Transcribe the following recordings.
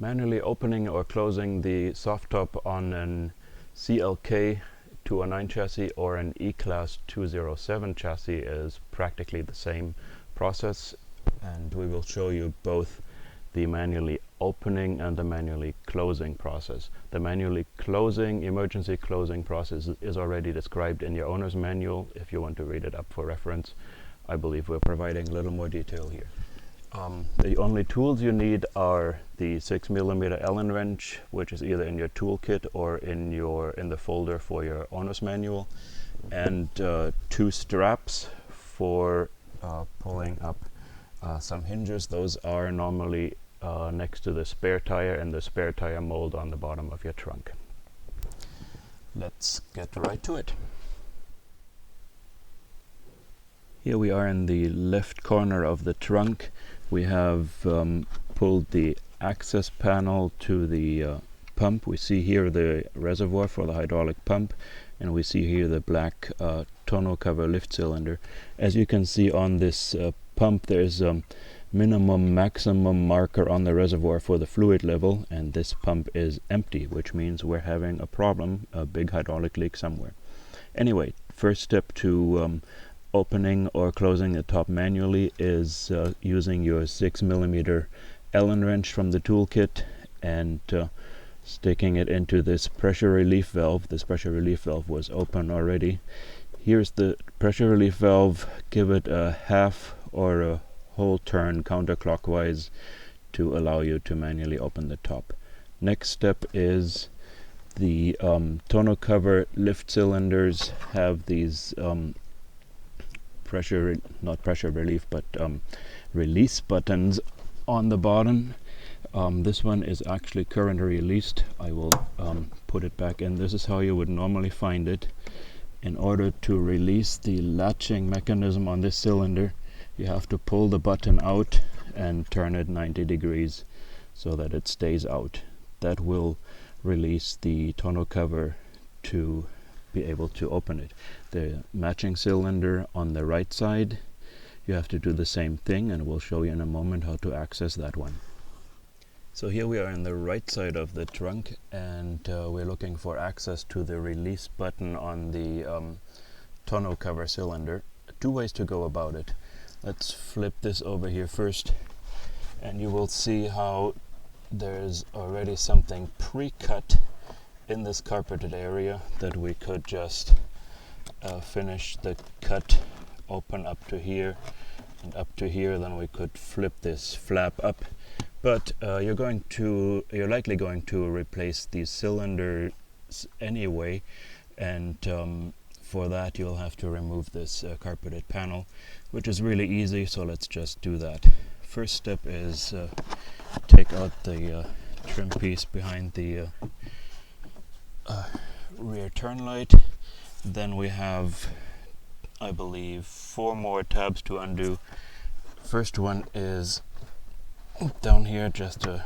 Manually opening or closing the soft top on an CLK 209 chassis or an E-Class 207 chassis is practically the same process, and we will show you both the manually opening and the manually closing process. The manually closing, emergency closing process is already described in your owner's manual if you want to read it up for reference. I believe we're providing a little more detail here. The only tools you need are the 6mm Allen wrench, which is either in your toolkit or in the folder for your owner's manual, and 2 straps for pulling up some hinges. Those are normally next to the spare tire and the spare tire mold on the bottom of your trunk. Let's get right to it. Here we are in the left corner of the trunk. We have pulled the access panel to the pump. We see here the reservoir for the hydraulic pump, and we see here the black tonneau cover lift cylinder. As you can see on this pump, there's a maximum marker on the reservoir for the fluid level, and this pump is empty, which means we're having a problem, a big hydraulic leak somewhere. Anyway, first step to opening or closing the top manually is using your 6mm Allen wrench from the toolkit and sticking it into this pressure relief valve. This pressure relief valve was open already. Here's the pressure relief valve. Give it a half or a whole turn counterclockwise to allow you to manually open the top. Next step is the tonneau cover lift cylinders have these release buttons on the bottom. This one is actually current released. I will put it back in. This is how you would normally find it. In order to release the latching mechanism on this cylinder, you have to pull the button out and turn it 90 degrees so that it stays out. That will release the tonneau cover to be able to open it. The matching cylinder on the right side, you have to do the same thing, and we'll show you in a moment how to access that one. So here we are in the right side of the trunk, and we're looking for access to the release button on the tonneau cover cylinder. 2 ways to go about it. Let's flip this over here first, and you will see how there's already something pre-cut in this carpeted area that we could just finish the cut, open up to here and up to here. Then we could flip this flap up, but you're likely going to replace these cylinders anyway, and for that you'll have to remove this carpeted panel, which is really easy, so let's just do that. First step is take out the trim piece behind the rear turn light. Then we have, I believe, 4 more tabs to undo. First one is down here, just to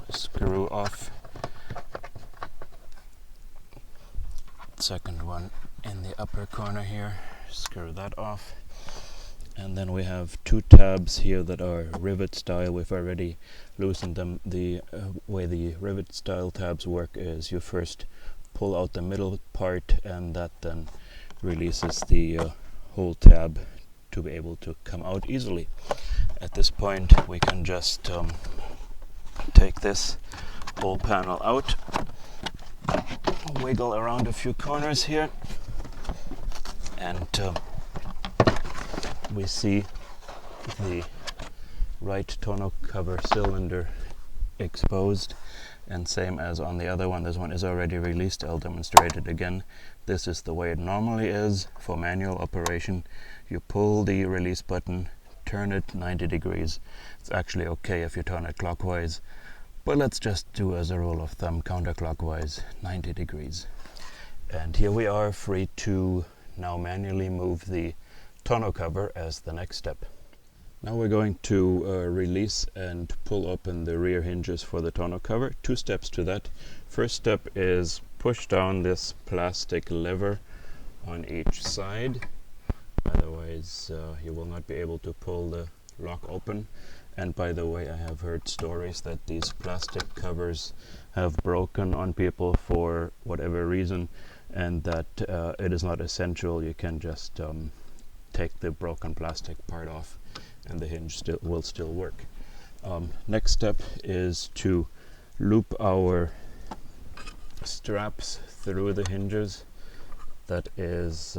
screw off. Second one in the upper corner here, screw that off. And then we have 2 tabs here that are rivet style. We've already loosened them. The way the rivet style tabs work is you first pull out the middle part, and that then releases the whole tab to be able to come out easily. At this point we can just take this whole panel out, wiggle around a few corners here, and we see the right tonneau cover cylinder exposed, and same as on the other one, this one is already released. I'll demonstrate it again. This is the way it normally is for manual operation. You pull the release button, turn it 90 degrees. It's actually okay if you turn it clockwise, but let's just do as a rule of thumb counterclockwise 90 degrees. And here we are, free to now manually move the tonneau cover as the next step. Now we're going to release and pull open the rear hinges for the tonneau cover. 2 steps to that. First step is push down this plastic lever on each side. Otherwise you will not be able to pull the lock open. And by the way, I have heard stories that these plastic covers have broken on people for whatever reason, and that it is not essential. You can just take the broken plastic part off and the hinge will still work. Next step is to loop our straps through the hinges. That is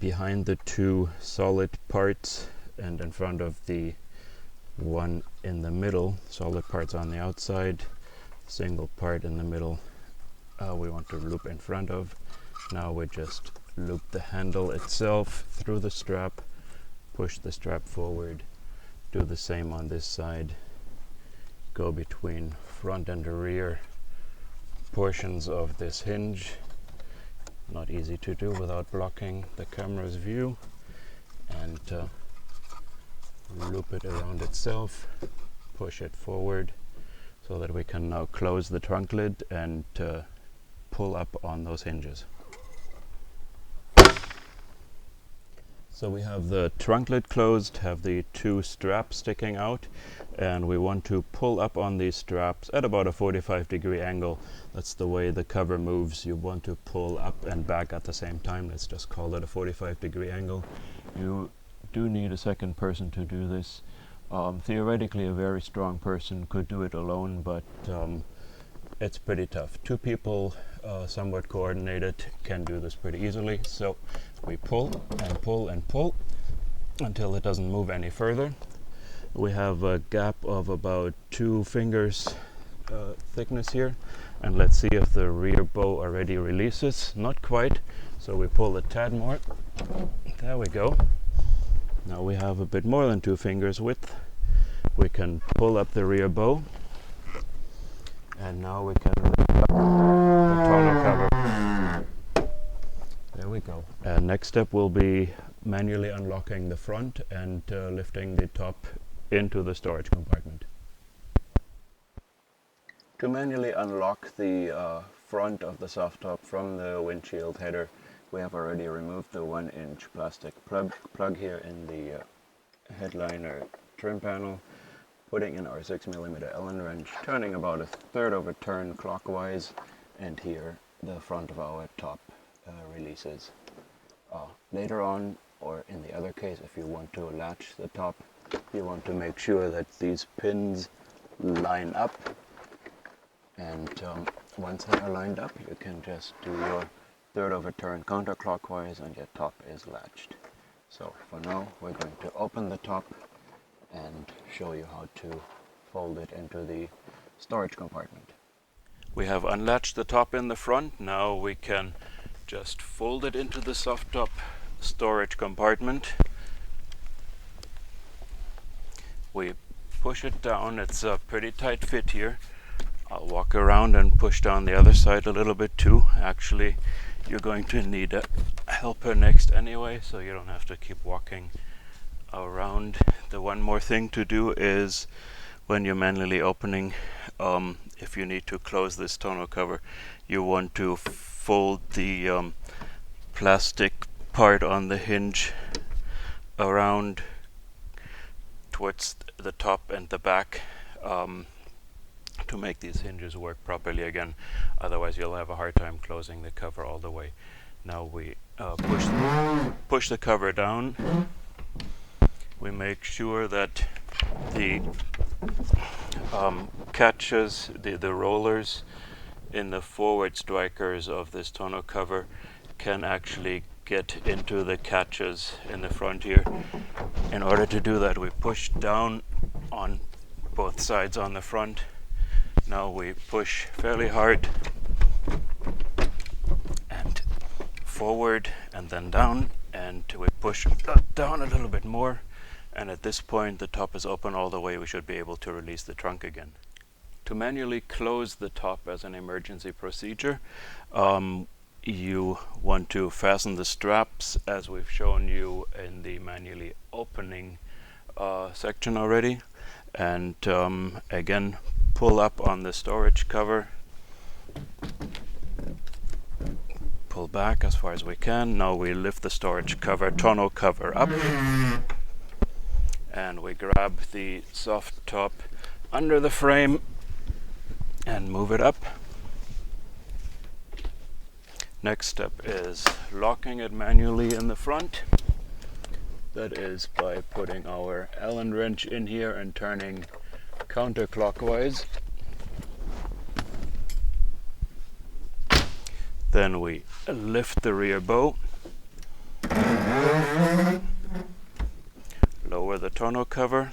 behind the two solid parts and in front of the one in the middle. Solid parts on the outside, single part in the middle we want to loop in front of. Now we just loop the handle itself through the strap, push the strap forward, do the same on this side, go between front and rear portions of this hinge. Not easy to do without blocking the camera's view, and loop it around itself, push it forward so that we can now close the trunk lid and pull up on those hinges. So we have the trunk lid closed, have the two straps sticking out, and we want to pull up on these straps at about a 45-degree angle. That's the way the cover moves. You want to pull up and back at the same time. Let's just call it a 45-degree angle. You do need a second person to do this. Theoretically, a very strong person could do it alone, but it's pretty tough. Two people, somewhat coordinated, can do this pretty easily. So we pull and pull and pull until it doesn't move any further. We have a gap of about 2 fingers thickness here, and let's see if the rear bow already releases. Not quite, so we pull a tad more. There we go. Now we have a bit more than 2 fingers width. We can pull up the rear bow, and now we can lift up the tonneau cover. There we go. Next step will be manually unlocking the front and lifting the top into the storage compartment. To manually unlock the front of the soft top from the windshield header, we have already removed the 1-inch plastic plug here in the headliner trim panel, putting in our 6mm Allen wrench, turning about a third of a turn clockwise, and here the front of our top releases. Later on, or in the other case, if you want to latch the top, you want to make sure that these pins line up, and once they are lined up, you can just do your third of a turn counterclockwise and your top is latched. So for now, we're going to open the top and show you how to fold it into the storage compartment. We have unlatched the top in the front. Now we can just fold it into the soft top storage compartment. We push it down. It's a pretty tight fit here. I'll walk around and push down the other side a little bit too. Actually, you're going to need a helper next anyway, so you don't have to keep walking around. The one more thing to do is when you're manually opening, if you need to close this tonneau cover, you want to fold the plastic part on the hinge around towards the top and the back to make these hinges work properly again. Otherwise you'll have a hard time closing the cover all the way. Now we push the cover down. We make sure that the catches, the rollers in the forward strikers of this tonneau cover can actually get into the catches in the front here. In order to do that, we push down on both sides on the front. Now we push fairly hard and forward and then down, and we push down a little bit more, and at this point the top is open all the way. We should be able to release the trunk again. To manually close the top as an emergency procedure, you want to fasten the straps as we've shown you in the manually opening section already, and again pull up on the storage cover, pull back as far as we can. Now we lift the storage cover, tonneau cover up, and we grab the soft top under the frame and move it up. Next step is locking it manually in the front. That is by putting our Allen wrench in here and turning counterclockwise. Then we lift the rear bow, lower the tonneau cover,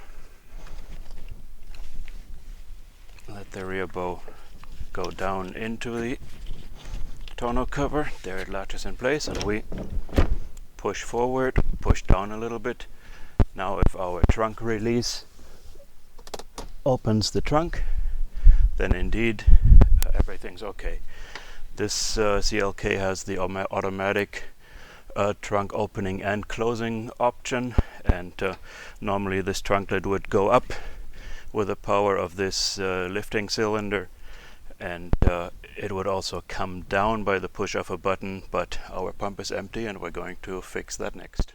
let the rear bow go down into the tonneau cover. There it latches in place, and we push forward, push down a little bit. Now if our trunk release opens the trunk, then indeed everything's okay. This CLK has the automatic trunk opening and closing option, and normally this trunk lid would go up with the power of this lifting cylinder, and it would also come down by the push of a button, but our pump is empty and we're going to fix that next.